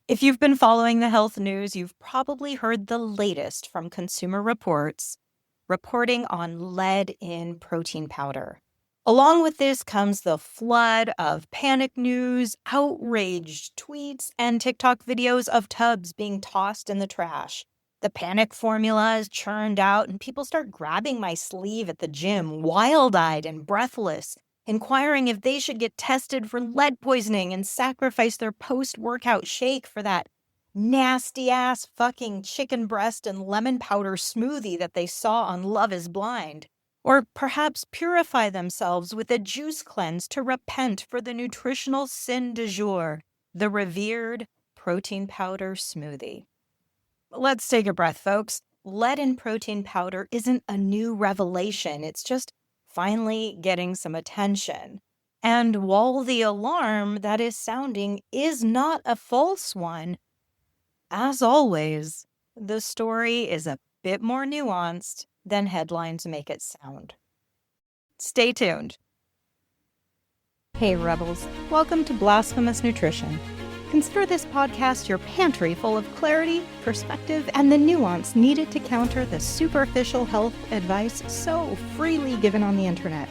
If you've been following the health news, you've probably heard the latest from Consumer Reports reporting on lead in protein powder. Along with this comes the flood of panic news, outraged tweets, and TikTok videos of tubs being tossed in the trash. The panic formula is churned out, and people start grabbing my sleeve at the gym, wild-eyed and breathless, inquiring if they should get tested for lead poisoning and sacrifice their post-workout shake for that nasty-ass fucking chicken breast and lemon powder smoothie that they saw on Love is Blind. Or perhaps purify themselves with a juice cleanse to repent for the nutritional sin du jour, the revered protein powder smoothie. Let's take a breath, folks. Lead in protein powder isn't a new revelation. It's just finally getting some attention. And while the alarm that is sounding is not a false one, as always, the story is a bit more nuanced than headlines make it sound. Stay tuned. Hey, Rebels. Welcome to Blasphemous Nutrition. Consider this podcast your pantry full of clarity, perspective, and the nuance needed to counter the superficial health advice so freely given on the internet.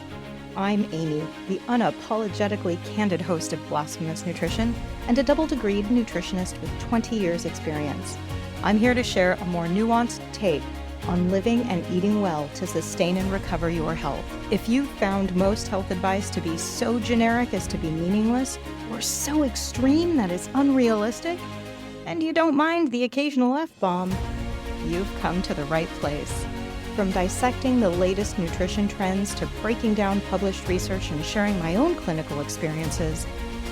I'm Amy, the unapologetically candid host of Blasphemous Nutrition and a double-degreed nutritionist with 20 years experience. I'm here to share a more nuanced take on living and eating well to sustain and recover your health. If you found most health advice to be so generic as to be meaningless, or so extreme that it's unrealistic, and you don't mind the occasional F-bomb, you've come to the right place. From dissecting the latest nutrition trends to breaking down published research and sharing my own clinical experiences,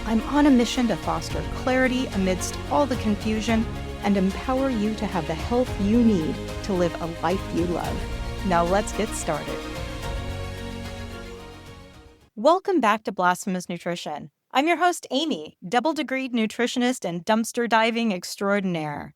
I'm on a mission to foster clarity amidst all the confusion and empower you to have the health you need to live a life you love. Now let's get started. Welcome back to Blasphemous Nutrition. I'm your host, Amy, double-degreed nutritionist and dumpster diving extraordinaire.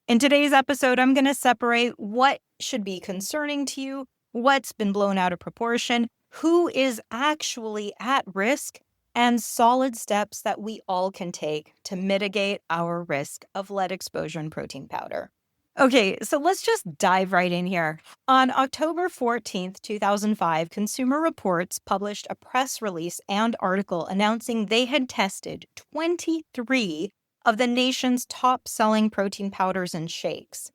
In today's episode, I'm going to separate what should be concerning to you, what's been blown out of proportion, who is actually at risk, and solid steps that we all can take to mitigate our risk of lead exposure in protein powder. Okay, so let's just dive right in here. On October 14th, 2005, Consumer Reports published a press release and article announcing they had tested 23 of the nation's top-selling protein powders and shakes.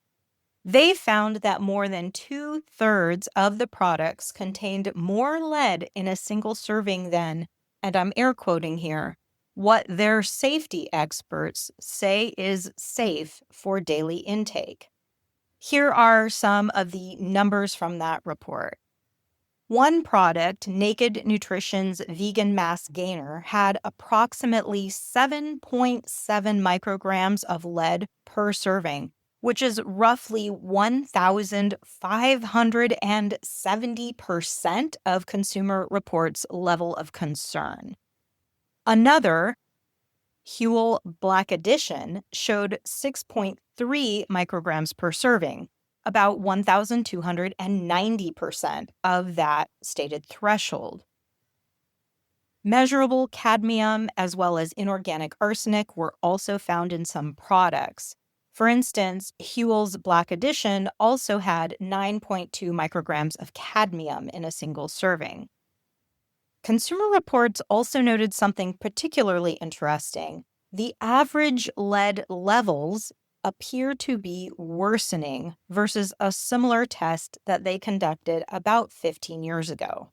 They found that more than 2/3 of the products contained more lead in a single serving than, and I'm air quoting here, what their safety experts say is safe for daily intake. Here are some of the numbers from that report. One product, Naked Nutrition's Vegan Mass Gainer, had approximately 7.7 micrograms of lead per serving, which is roughly 1,570% of Consumer Reports' level of concern. Another, Huel Black Edition, showed 6.3 micrograms per serving, about 1,290% of that stated threshold. Measurable cadmium as well as inorganic arsenic were also found in some products. For instance, Huel's Black Edition also had 9.2 micrograms of cadmium in a single serving. Consumer Reports also noted something particularly interesting. The average lead levels appear to be worsening versus a similar test that they conducted about 15 years ago.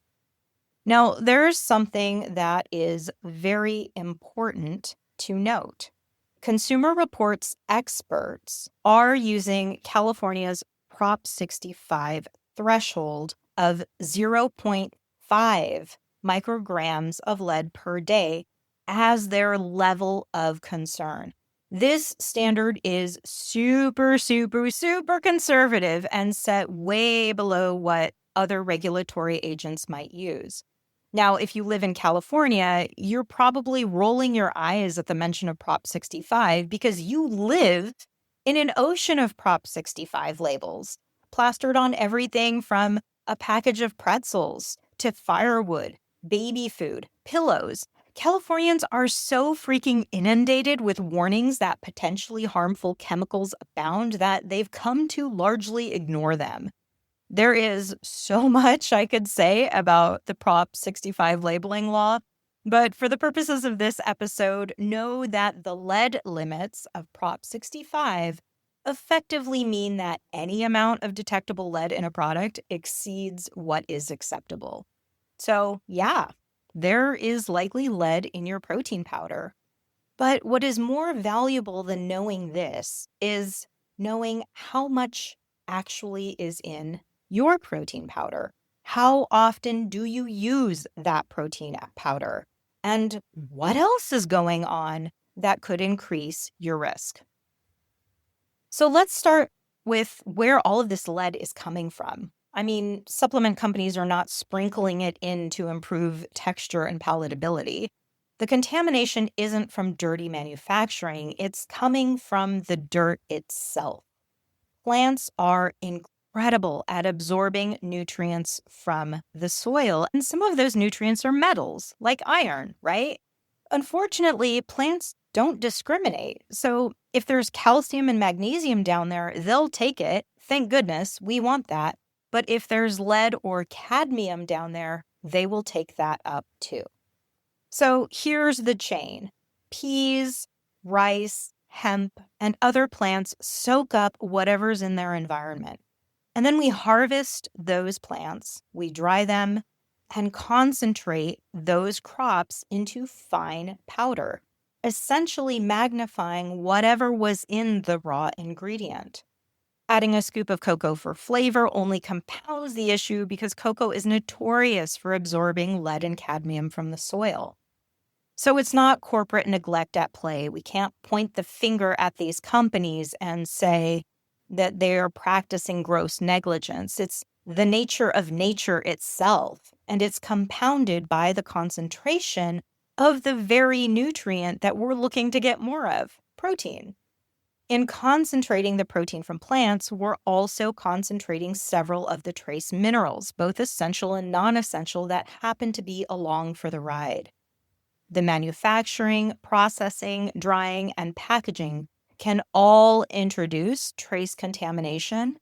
Now, there's something that is very important to note. Consumer Reports experts are using California's Prop 65 threshold of 0.5 micrograms of lead per day as their level of concern. This standard is super conservative and set way below what other regulatory agents might use. Now, if you live in California, you're probably rolling your eyes at the mention of Prop 65 because you live in an ocean of Prop 65 labels, plastered on everything from a package of pretzels to firewood, baby food, pillows, Californians are so freaking inundated with warnings that potentially harmful chemicals abound that they've come to largely ignore them. There is so much I could say about the Prop 65 labeling law, but for the purposes of this episode, know that the lead limits of Prop 65 effectively mean that any amount of detectable lead in a product exceeds what is acceptable. So, yeah, there is likely lead in your protein powder. But what is more valuable than knowing this is knowing how much actually is in your protein powder. How often do you use that protein powder? And what else is going on that could increase your risk? So let's start with where all of this lead is coming from. I mean, supplement companies are not sprinkling it in to improve texture and palatability. The contamination isn't from dirty manufacturing, it's coming from the dirt itself. Plants are incredible at absorbing nutrients from the soil, and some of those nutrients are metals, like iron, right? Unfortunately, plants don't discriminate. So if there's calcium and magnesium down there, they'll take it. Thank goodness, we want that. But if there's lead or cadmium down there, they will take that up too. So here's the chain. Peas, rice, hemp, and other plants soak up whatever's in their environment. And then we harvest those plants, we dry them, and concentrate those crops into fine powder, essentially magnifying whatever was in the raw ingredient. Adding a scoop of cocoa for flavor only compounds the issue because cocoa is notorious for absorbing lead and cadmium from the soil. So it's not corporate neglect at play. We can't point the finger at these companies and say that they're practicing gross negligence. It's the nature of nature itself, and it's compounded by the concentration of the very nutrient that we're looking to get more of, protein. In concentrating the protein from plants, we're also concentrating several of the trace minerals, both essential and non-essential, that happen to be along for the ride. The manufacturing, processing, drying, and packaging can all introduce trace contamination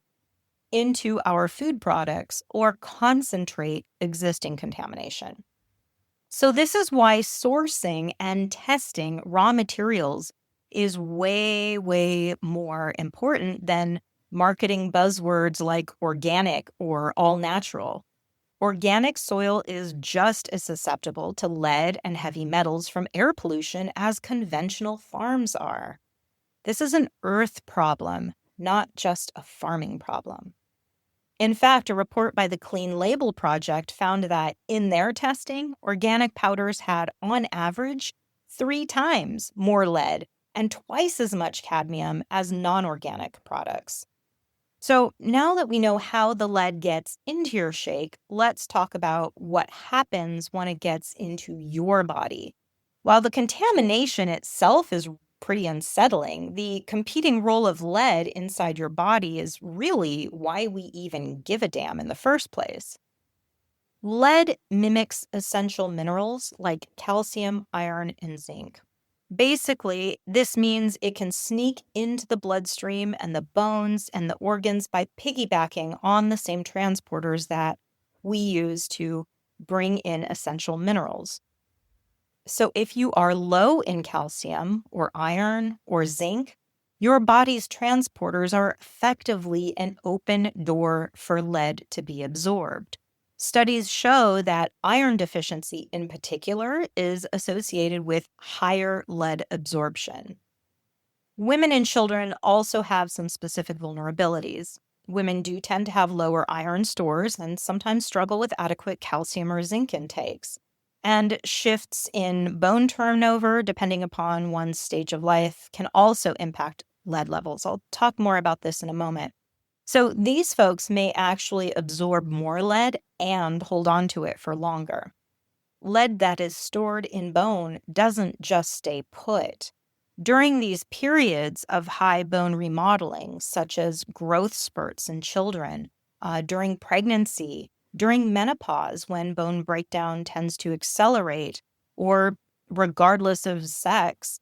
into our food products or concentrate existing contamination. So this is why sourcing and testing raw materials is way, way more important than marketing buzzwords like organic or all natural. Organic soil is just as susceptible to lead and heavy metals from air pollution as conventional farms are. This is an earth problem, not just a farming problem. In fact, a report by the Clean Label Project found that in their testing, organic powders had, on average, 3 times more lead and twice as much cadmium as non-organic products. So now that we know how the lead gets into your shake, let's talk about what happens when it gets into your body. While the contamination itself is pretty unsettling, the competing role of lead inside your body is really why we even give a damn in the first place. Lead mimics essential minerals like calcium, iron, and zinc. Basically, this means it can sneak into the bloodstream and the bones and the organs by piggybacking on the same transporters that we use to bring in essential minerals. So if you are low in calcium or iron or zinc, your body's transporters are effectively an open door for lead to be absorbed. Studies show that iron deficiency in particular is associated with higher lead absorption. Women and children also have some specific vulnerabilities. Women do tend to have lower iron stores and sometimes struggle with adequate calcium or zinc intakes. And shifts in bone turnover, depending upon one's stage of life, can also impact lead levels. I'll talk more about this in a moment. So these folks may actually absorb more lead and hold on to it for longer. Lead that is stored in bone doesn't just stay put. During these periods of high bone remodeling, such as growth spurts in children, during pregnancy, during menopause when bone breakdown tends to accelerate, or regardless of sex,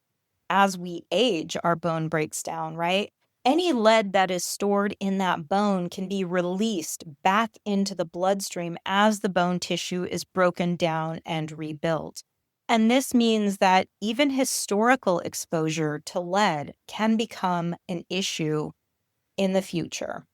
as we age, our bone breaks down, right? Any lead that is stored in that bone can be released back into the bloodstream as the bone tissue is broken down and rebuilt. And this means that even historical exposure to lead can become an issue in the future.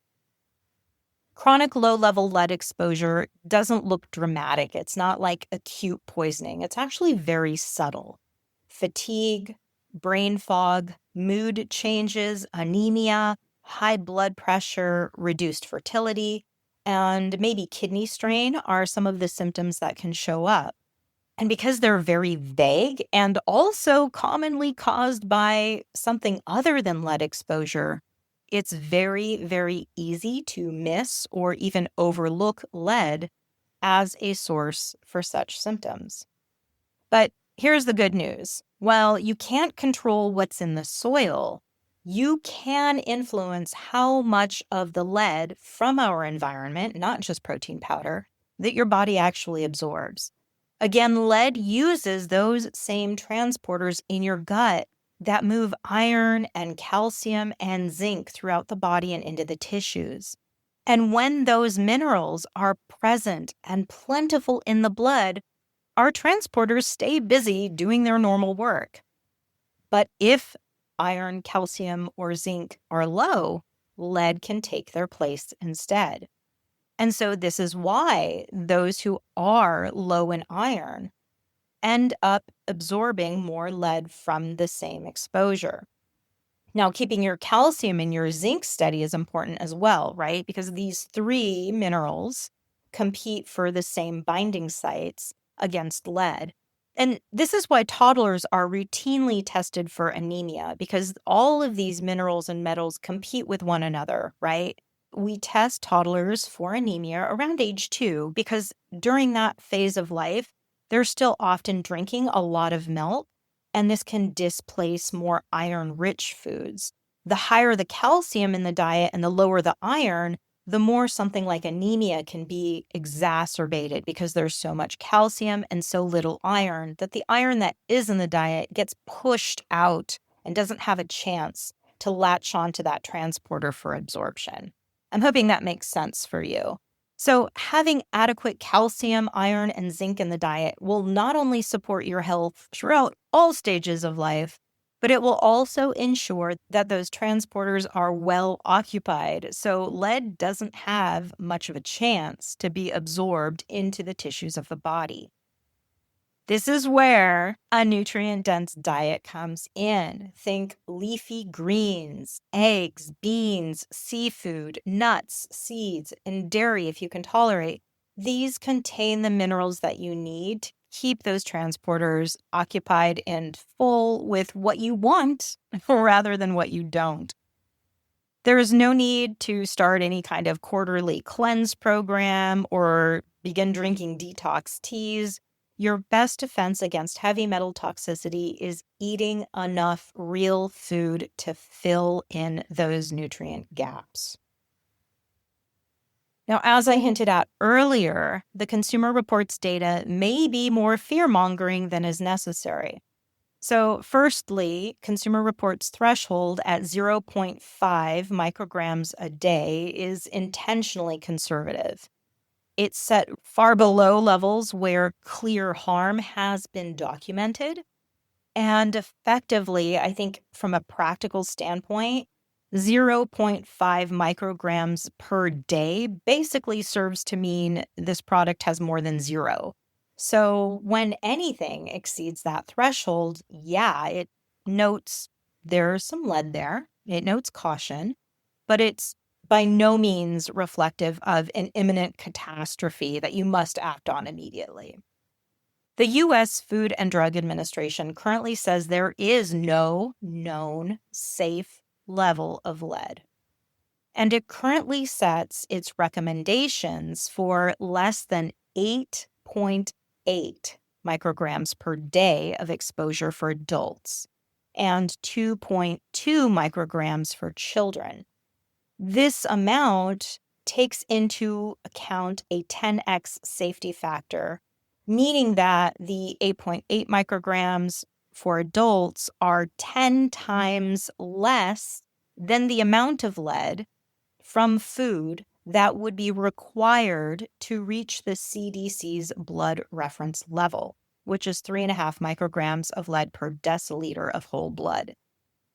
Chronic low-level lead exposure doesn't look dramatic. It's not like acute poisoning. It's actually very subtle. Fatigue, brain fog, mood changes, anemia, high blood pressure, reduced fertility, and maybe kidney strain are some of the symptoms that can show up. And because they're very vague and also commonly caused by something other than lead exposure, it's very, very easy to miss or even overlook lead as a source for such symptoms. But here's the good news. While you can't control what's in the soil, you can influence how much of the lead from our environment, not just protein powder, that your body actually absorbs. Again, lead uses those same transporters in your gut that move iron and calcium and zinc throughout the body and into the tissues. And when those minerals are present and plentiful in the blood, our transporters stay busy doing their normal work. But if iron, calcium, or zinc are low, lead can take their place instead. And so this is why those who are low in iron end up absorbing more lead from the same exposure. Now, keeping your calcium and your zinc steady is important as well, right? Because these three minerals compete for the same binding sites against lead. And this is why toddlers are routinely tested for anemia, because all of these minerals and metals compete with one another, right? We test toddlers for anemia around age 2 because during that phase of life, they're still often drinking a lot of milk, and this can displace more iron-rich foods. The higher the calcium in the diet and the lower the iron, the more something like anemia can be exacerbated because there's so much calcium and so little iron that the iron that is in the diet gets pushed out and doesn't have a chance to latch onto that transporter for absorption. I'm hoping that makes sense for you. So having adequate calcium, iron, and zinc in the diet will not only support your health throughout all stages of life, but it will also ensure that those transporters are well occupied, so lead doesn't have much of a chance to be absorbed into the tissues of the body. This is where a nutrient-dense diet comes in. Think leafy greens, eggs, beans, seafood, nuts, seeds, and dairy if you can tolerate. These contain the minerals that you need to keep those transporters occupied and full with what you want rather than what you don't. There is no need to start any kind of quarterly cleanse program or begin drinking detox teas. Your best defense against heavy metal toxicity is eating enough real food to fill in those nutrient gaps. Now, as I hinted at earlier, the Consumer Reports data may be more fear-mongering than is necessary. So firstly, Consumer Reports threshold at 0.5 micrograms a day is intentionally conservative. It's set far below levels where clear harm has been documented. And effectively, I think from a practical standpoint, 0.5 micrograms per day basically serves to mean this product has more than zero. So when anything exceeds that threshold, yeah, it notes there's some lead there. It notes caution, but it's by no means reflective of an imminent catastrophe that you must act on immediately. The U.S. Food and Drug Administration currently says there is no known safe level of lead, and it currently sets its recommendations for less than 8.8 micrograms per day of exposure for adults and 2.2 micrograms for children. This amount takes into account a 10x safety factor meaning that the 8.8 micrograms for adults are 10 times less than the amount of lead from food that would be required to reach the CDC's blood reference level, which is 3.5 micrograms of lead per deciliter of whole blood.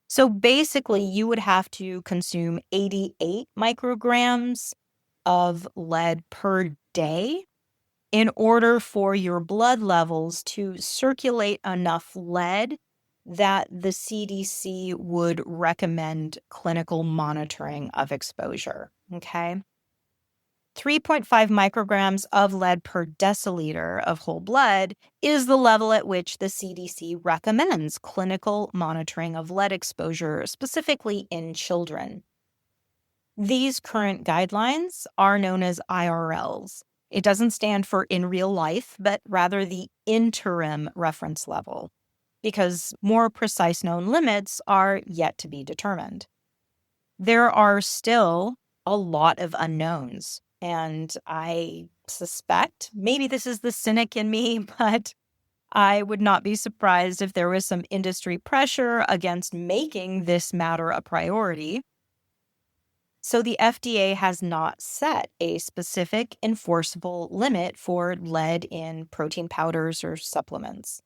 So basically, you would have to consume 88 micrograms of lead per day in order for your blood levels to circulate enough lead that the CDC would recommend clinical monitoring of exposure. Okay. 3.5 micrograms of lead per deciliter of whole blood is the level at which the CDC recommends clinical monitoring of lead exposure, specifically in children. These current guidelines are known as IRLs. It doesn't stand for in real life, but rather the interim reference level, because more precise known limits are yet to be determined. There are still a lot of unknowns, and I suspect, maybe this is the cynic in me, but I would not be surprised if there was some industry pressure against making this matter a priority. So the FDA has not set a specific enforceable limit for lead in protein powders or supplements.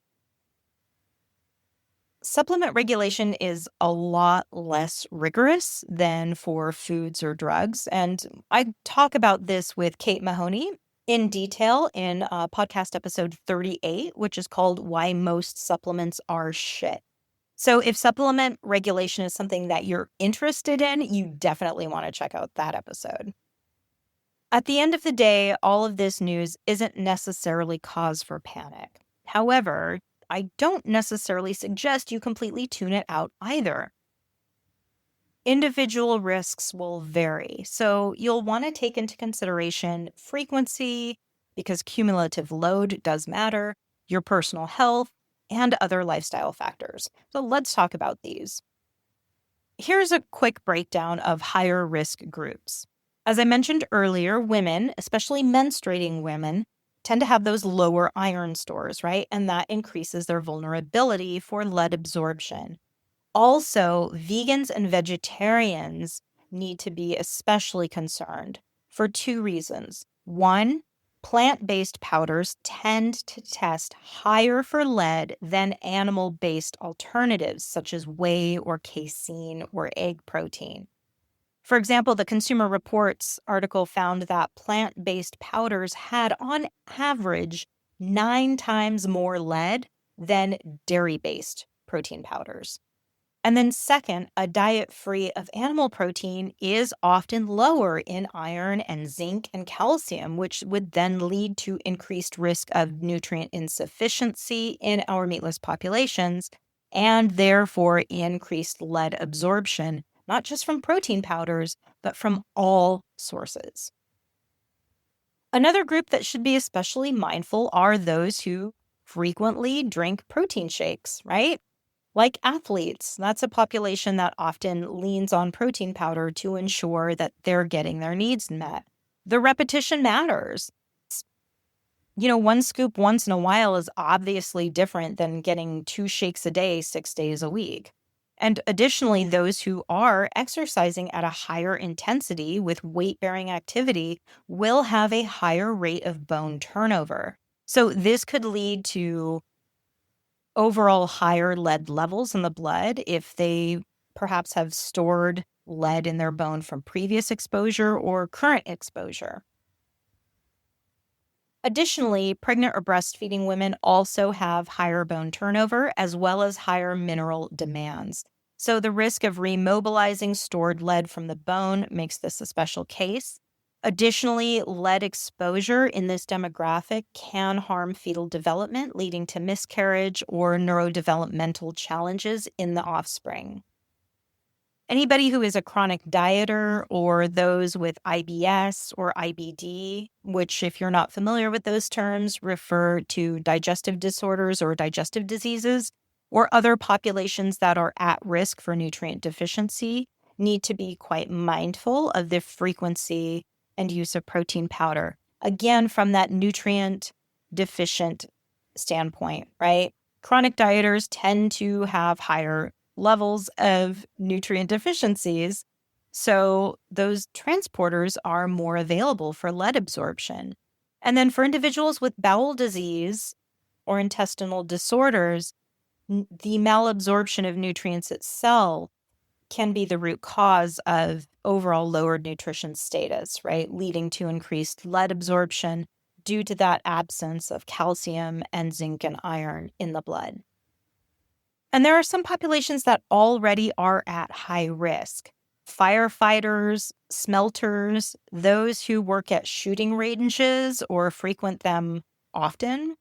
Supplement regulation is a lot less rigorous than for foods or drugs. And I talk about this with Kate Mahoney in detail in podcast episode 38, which is called Why Most Supplements Are Shit. So if supplement regulation is something that you're interested in, you definitely want to check out that episode. At the end of the day, all of this news isn't necessarily cause for panic. However, I don't necessarily suggest you completely tune it out either. Individual risks will vary, so you'll want to take into consideration frequency, because cumulative load does matter, your personal health, and other lifestyle factors. So let's talk about these. Here's a quick breakdown of higher risk groups. As I mentioned earlier, women, especially menstruating women, tend to have those lower iron stores, right? And that increases their vulnerability for lead absorption. Also, vegans and vegetarians need to be especially concerned for two reasons. One, plant-based powders tend to test higher for lead than animal-based alternatives such as whey or casein or egg protein. For example, the Consumer Reports article found that plant-based powders had, on average, 9 times more lead than dairy-based protein powders. And then second, a diet free of animal protein is often lower in iron and zinc and calcium, which would then lead to increased risk of nutrient insufficiency in our meatless populations, and therefore increased lead absorption, not just from protein powders, but from all sources. Another group that should be especially mindful are those who frequently drink protein shakes, right? Like athletes, that's a population that often leans on protein powder to ensure that they're getting their needs met. The repetition matters. One scoop once in a while is obviously different than getting 2 shakes a day, 6 days a week. And additionally, those who are exercising at a higher intensity with weight-bearing activity will have a higher rate of bone turnover. So this could lead to overall higher lead levels in the blood if they perhaps have stored lead in their bone from previous exposure or current exposure. Additionally, pregnant or breastfeeding women also have higher bone turnover as well as higher mineral demands. So the risk of remobilizing stored lead from the bone makes this a special case. Additionally, lead exposure in this demographic can harm fetal development, leading to miscarriage or neurodevelopmental challenges in the offspring. Anybody who is a chronic dieter or those with IBS or IBD, which, if you're not familiar with those terms, refer to digestive disorders or digestive diseases, or other populations that are at risk for nutrient deficiency, need to be quite mindful of the frequency and use of protein powder. Again, from that nutrient deficient standpoint, right? Chronic dieters tend to have higher levels of nutrient deficiencies, so those transporters are more available for lead absorption. And then for individuals with bowel disease or intestinal disorders, the malabsorption of nutrients itself can be the root cause of overall lowered nutrition status, right? Leading to increased lead absorption due to that absence of calcium and zinc and iron in the blood. And there are some populations that already are at high risk. Firefighters, smelters, those who work at shooting ranges or frequent them often,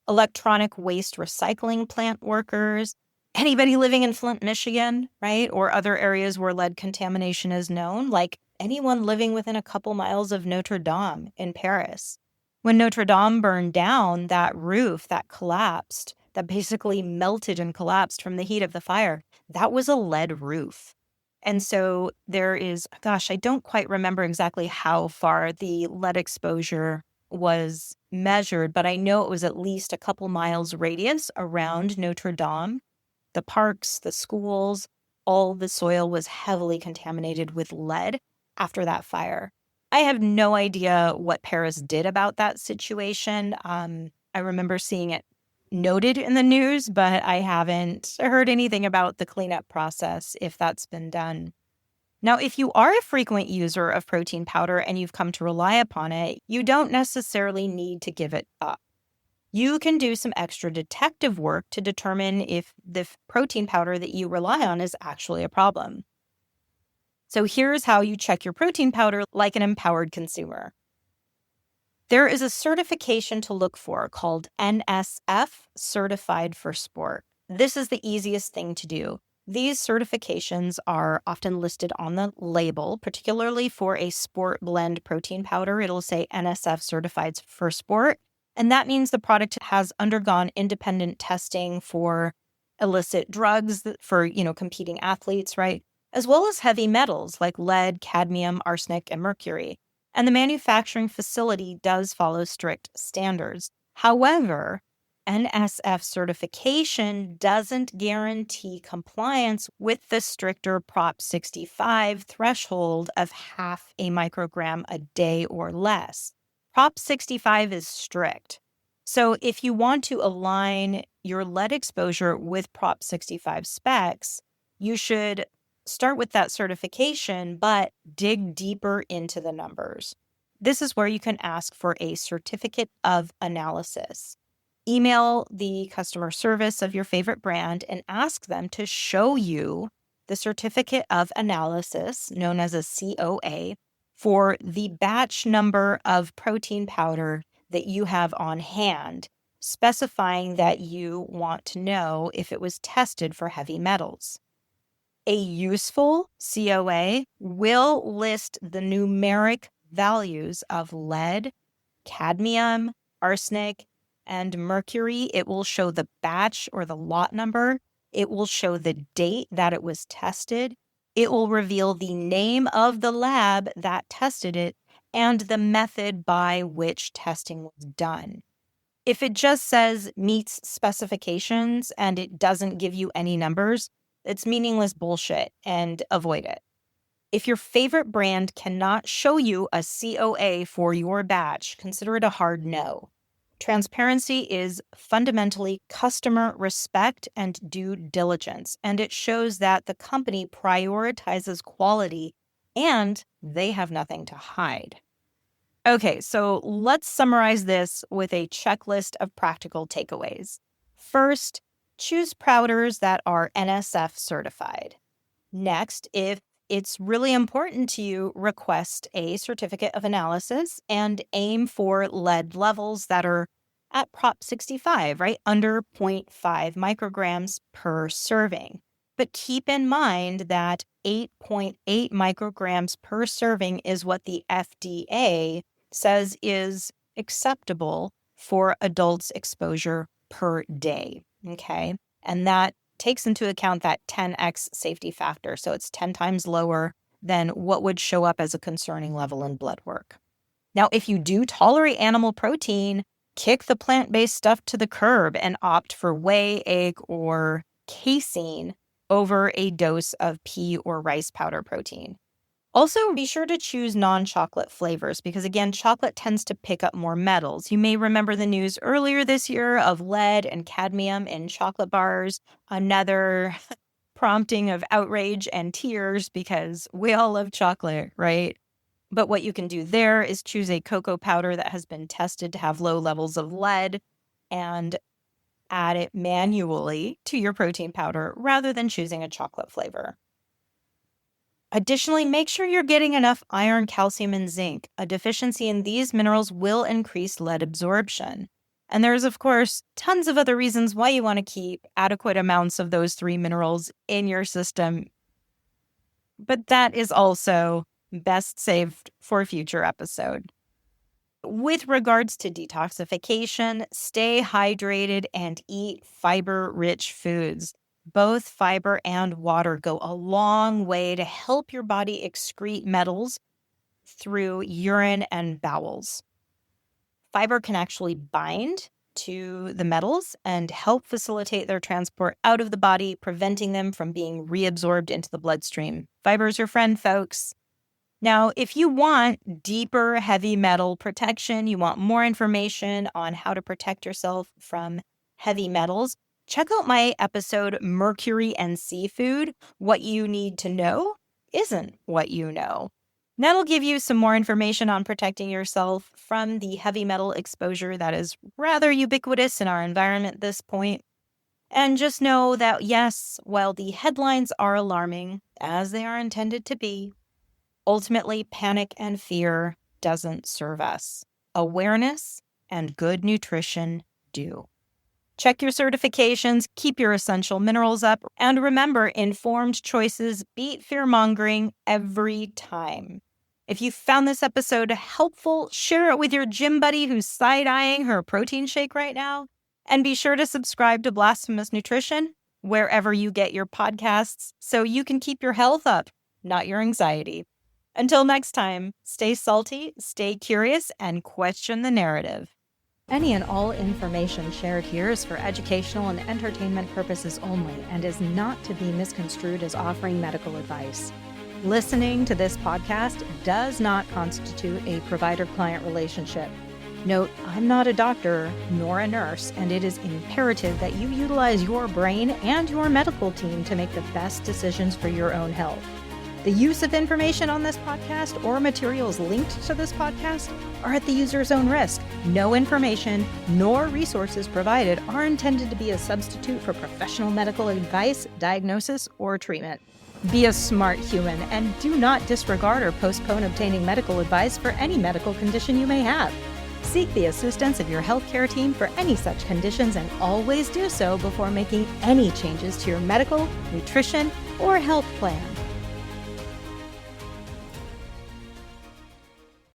electronic waste recycling plant workers, anybody living in Flint, Michigan, right? Or other areas where lead contamination is known, like anyone living within a couple miles of Notre Dame in Paris. When Notre Dame burned down, that roof that collapsed, that basically melted and collapsed from the heat of the fire, that was a lead roof. And so there is, gosh, I don't quite remember exactly how far the lead exposure was measured, but I know it was at least a couple miles radius around Notre Dame. The parks, the schools, all the soil was heavily contaminated with lead after that fire. I have no idea what Paris did about that situation. I remember seeing it noted in the news, but I haven't heard anything about the cleanup process, if that's been done. Now, if you are a frequent user of protein powder and you've come to rely upon it, you don't necessarily need to give it up. You can do some extra detective work to determine if the protein powder that you rely on is actually a problem. So here's how you check your protein powder like an empowered consumer. There is a certification to look for called NSF, Certified for Sport. This is the easiest thing to do. These certifications are often listed on the label, particularly for a sport blend protein powder. It'll say NSF Certified for Sport. And that means the product has undergone independent testing for illicit drugs for, competing athletes, right? As well as heavy metals like lead, cadmium, arsenic, and mercury. And the manufacturing facility does follow strict standards. However, NSF certification doesn't guarantee compliance with the stricter Prop 65 threshold of half a microgram a day or less. Prop 65 is strict. So if you want to align your lead exposure with Prop 65 specs, you should start with that certification, but dig deeper into the numbers. This is where you can ask for a certificate of analysis. Email the customer service of your favorite brand and ask them to show you the certificate of analysis, known as a COA, for the batch number of protein powder that you have on hand, specifying that you want to know if it was tested for heavy metals. A useful COA will list the numeric values of lead, cadmium, arsenic, and mercury. It will show the batch or the lot number. It will show the date that it was tested. It will reveal the name of the lab that tested it and the method by which testing was done. If it just says meets specifications and it doesn't give you any numbers, it's meaningless bullshit and avoid it. If your favorite brand cannot show you a COA for your batch, consider it a hard no. Transparency is fundamentally customer respect and due diligence, and it shows that the company prioritizes quality and they have nothing to hide. Okay, so let's summarize this with a checklist of practical takeaways. First, choose powders that are NSF certified. Next, if it's really important to you, request a certificate of analysis and aim for lead levels that are at Prop 65, right? Under 0.5 micrograms per serving. But keep in mind that 8.8 micrograms per serving is what the FDA says is acceptable for adults' exposure per day, okay? And that takes into account that 10x safety factor. So it's 10 times lower than what would show up as a concerning level in blood work. Now, if you do tolerate animal protein, kick the plant-based stuff to the curb and opt for whey, egg, or casein over a dose of pea or rice powder protein. Also, be sure to choose non-chocolate flavors because, again, chocolate tends to pick up more metals. You may remember the news earlier this year of lead and cadmium in chocolate bars, another prompting of outrage and tears because we all love chocolate, right? But what you can do there is choose a cocoa powder that has been tested to have low levels of lead and add it manually to your protein powder rather than choosing a chocolate flavor. Additionally, make sure you're getting enough iron, calcium, and zinc. A deficiency in these minerals will increase lead absorption. And there's, of course, tons of other reasons why you want to keep adequate amounts of those three minerals in your system. But that is also best saved for a future episode. With regards to detoxification, stay hydrated and eat fiber-rich foods. Both fiber and water go a long way to help your body excrete metals through urine and bowels. Fiber can actually bind to the metals and help facilitate their transport out of the body, preventing them from being reabsorbed into the bloodstream. Fiber's your friend, folks. Now, if you want deeper heavy metal protection, you want more information on how to protect yourself from heavy metals, check out my episode, Mercury and Seafood. What you need to know isn't what you know. That'll give you some more information on protecting yourself from the heavy metal exposure that is rather ubiquitous in our environment at this point. And just know that, yes, while the headlines are alarming, as they are intended to be, ultimately, panic and fear doesn't serve us. Awareness and good nutrition do. Check your certifications, keep your essential minerals up, and remember, informed choices beat fear-mongering every time. If you found this episode helpful, share it with your gym buddy who's side-eyeing her protein shake right now. And be sure to subscribe to Blasphemous Nutrition wherever you get your podcasts so you can keep your health up, not your anxiety. Until next time, stay salty, stay curious, and question the narrative. Any and all information shared here is for educational and entertainment purposes only and is not to be misconstrued as offering medical advice. Listening to this podcast does not constitute a provider-client relationship. Note, I'm not a doctor nor a nurse, and it is imperative that you utilize your brain and your medical team to make the best decisions for your own health. The use of information on this podcast or materials linked to this podcast are at the user's own risk. No information nor resources provided are intended to be a substitute for professional medical advice, diagnosis, or treatment. Be a smart human and do not disregard or postpone obtaining medical advice for any medical condition you may have. Seek the assistance of your healthcare team for any such conditions and always do so before making any changes to your medical, nutrition, or health plan.